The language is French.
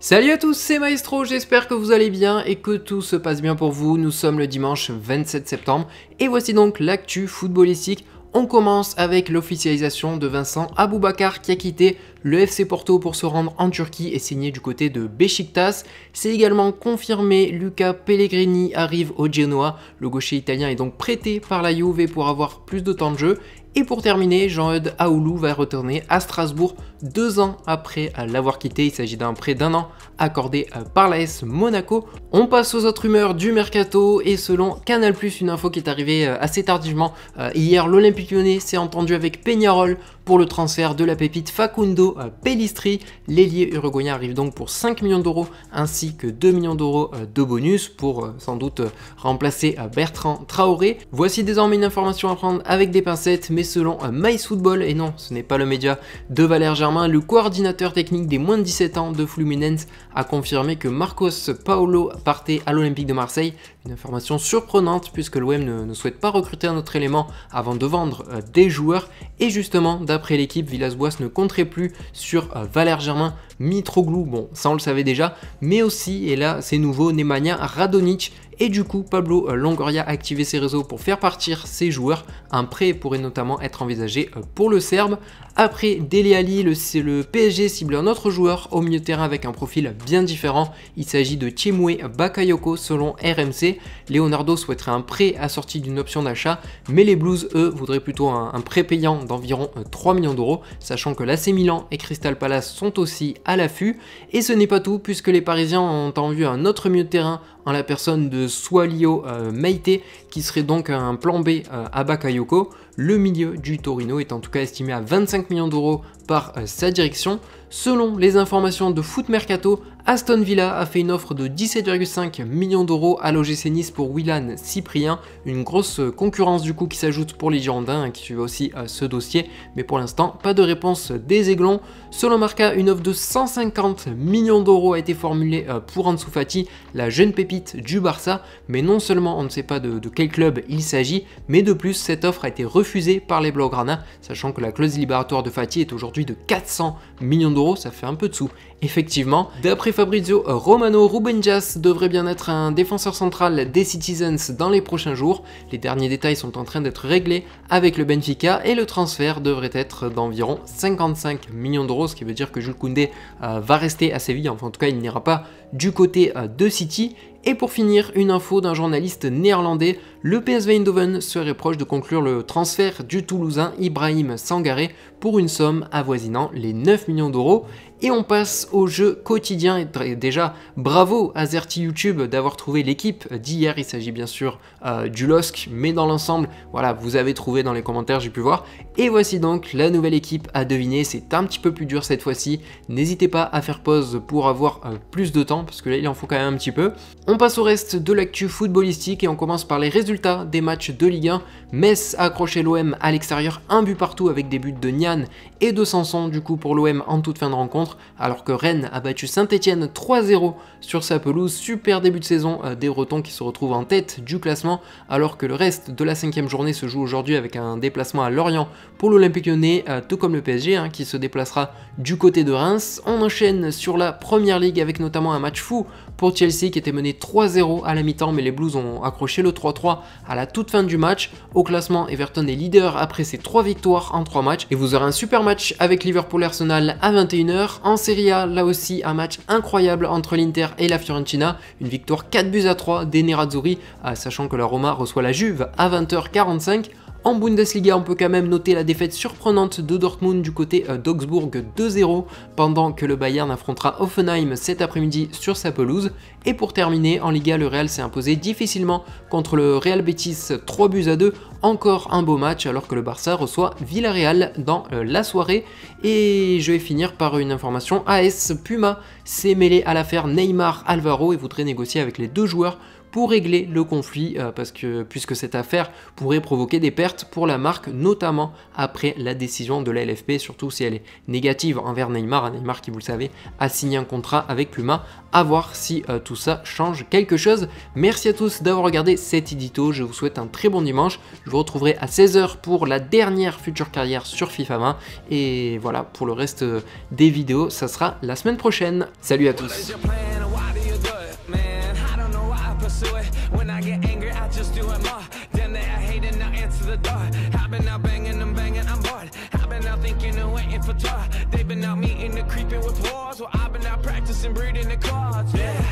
Salut à tous, c'est Maestro, j'espère que vous allez bien et que tout se passe bien pour vous. Nous sommes le dimanche 27 septembre et voici donc l'actu footballistique. On commence avec l'officialisation de Vincent Aboubakar qui a quitté le FC Porto pour se rendre en Turquie et signer du côté de Beşiktaş. C'est également confirmé, Luca Pellegrini arrive au Genoa. Le gaucher italien est donc prêté par la Juve pour avoir plus de temps de jeu. Et pour terminer, Jean-Eudes Aoulou va retourner à Strasbourg 2 ans après l'avoir quitté. Il s'agit d'un prêt d'1 an accordé par l'AS Monaco. On passe aux autres rumeurs du mercato et selon Canal+, une info qui est arrivée assez tardivement hier, l'Olympique Lyonnais s'est entendu avec Peñarol pour le transfert de la pépite Facundo Pellistri. L'ailier uruguayen arrive donc pour 5 millions d'euros ainsi que 2 millions d'euros de bonus pour sans doute remplacer Bertrand Traoré. Voici désormais une information à prendre avec des pincettes, mais selon MyFootball, et non, ce n'est pas le média de Valère Germain, le coordinateur technique des moins de 17 ans de Fluminense a confirmé que Marcos Paulo partait à l'Olympique de Marseille. Une information surprenante puisque l'OM ne souhaite pas recruter un autre élément avant de vendre des joueurs. Et justement, d'après l'équipe, Villas-Boas ne compterait plus sur Valère Germain, Mitroglou, bon ça on le savait déjà, mais aussi, et là c'est nouveau, Nemanja Radonjic. Et du coup, Pablo Longoria a activé ses réseaux pour faire partir ses joueurs. Un prêt pourrait notamment être envisagé pour le Serbe. Après Dele Alli, le PSG cible un autre joueur au milieu de terrain avec un profil bien différent. Il s'agit de Tiemoué Bakayoko selon RMC. Leonardo souhaiterait un prêt assorti d'une option d'achat, mais les Blues, eux, voudraient plutôt un prêt payant d'environ 3 millions d'euros, sachant que l'AC Milan et Crystal Palace sont aussi à l'affût. Et ce n'est pas tout, puisque les Parisiens ont en vue un autre milieu de terrain en la personne de Swalio Meite, qui serait donc un plan B à Bakayoko. Le milieu du Torino est en tout cas estimé à 25 millions d'euros par sa direction. Selon les informations de Foot Mercato, Aston Villa a fait une offre de 17,5 millions d'euros à l'OGC Nice pour Willan Cyprien, une grosse concurrence du coup qui s'ajoute pour les Girondins qui suivent aussi ce dossier, mais pour l'instant pas de réponse des Aiglons. Selon Marca, une offre de 150 millions d'euros a été formulée pour Ansu Fati, la jeune pépite du Barça, mais non seulement on ne sait pas de quel club il s'agit, mais de plus cette offre a été refusée par les Blaugrana, sachant que la clause libératoire de Fati est aujourd'hui de 400 millions d'euros, ça fait un peu de sous. Effectivement, d'après Fabrizio Romano, Ruben Dias devrait bien être un défenseur central des Citizens dans les prochains jours. Les derniers détails sont en train d'être réglés avec le Benfica et le transfert devrait être d'environ 55 millions d'euros, ce qui veut dire que Jules Koundé va rester à Séville, enfin en tout cas il n'ira pas du côté de City. Et pour finir, une info d'un journaliste néerlandais, le PSV Eindhoven serait proche de conclure le transfert du Toulousain Ibrahim Sangaré pour une somme avoisinant les 9 millions d'euros. Et on passe au jeu quotidien. Et déjà, bravo à Zerti YouTube d'avoir trouvé l'équipe d'hier. Il s'agit bien sûr du LOSC, mais dans l'ensemble, voilà, vous avez trouvé dans les commentaires, j'ai pu voir. Et voici donc la nouvelle équipe à deviner. C'est un petit peu plus dur cette fois-ci. N'hésitez pas à faire pause pour avoir plus de temps, parce que là, il en faut quand même un petit peu. On passe au reste de l'actu footballistique et on commence par les résultats des matchs de Ligue 1. Metz a accroché l'OM à l'extérieur, un but partout avec des buts de Nian et de Sanson du coup pour l'OM en toute fin de rencontre, alors que Rennes a battu Saint-Etienne 3-0 sur sa pelouse. Super début de saison des Bretons qui se retrouvent en tête du classement, alors que le reste de la 5e journée se joue aujourd'hui avec un déplacement à Lorient pour l'Olympique Lyonnais, tout comme le PSG qui se déplacera du côté de Reims. On enchaîne sur la Première Ligue avec notamment un match fou pour Chelsea qui était mené 3-0 à la mi-temps, mais les Blues ont accroché le 3-3 à la toute fin du match. Au classement, Everton est leader après ses 3 victoires en 3 matchs. Et vous aurez un super match avec Liverpool-Arsenal à 21 h. En Serie A, là aussi, un match incroyable entre l'Inter et la Fiorentina. Une victoire 4-3 des Nerazzurri, sachant que la Roma reçoit la Juve à 20 h 45. En Bundesliga, on peut quand même noter la défaite surprenante de Dortmund du côté d'Augsbourg 2-0, pendant que le Bayern affrontera Hoffenheim cet après-midi sur sa pelouse. Et pour terminer, en Liga, le Real s'est imposé difficilement contre le Real Betis 3-2. Encore un beau match alors que le Barça reçoit Villarreal dans la soirée. Et je vais finir par une information, AS Puma s'est mêlé à l'affaire Neymar Alvaro et voudrait négocier avec les deux joueurs pour régler le conflit puisque cette affaire pourrait provoquer des pertes pour la marque, notamment après la décision de la LFP, surtout si elle est négative envers Neymar. Neymar qui, vous le savez, a signé un contrat avec Puma. À voir si tout ça change quelque chose. Merci à tous d'avoir regardé cet édito, je vous souhaite un très bon dimanche. Je vous retrouverai à 16 h pour la dernière Future Carrière sur FIFA 20 et voilà, pour le reste des vidéos, ça sera la semaine prochaine. Salut à tous. When I get angry, I just do it more. Then they are hating, now answer the door. I've been out banging and banging, I'm bored. I've been out thinking and waiting for tour. They've been out meeting and creeping with wars. Well, I've been out practicing, breeding the cards. Yeah.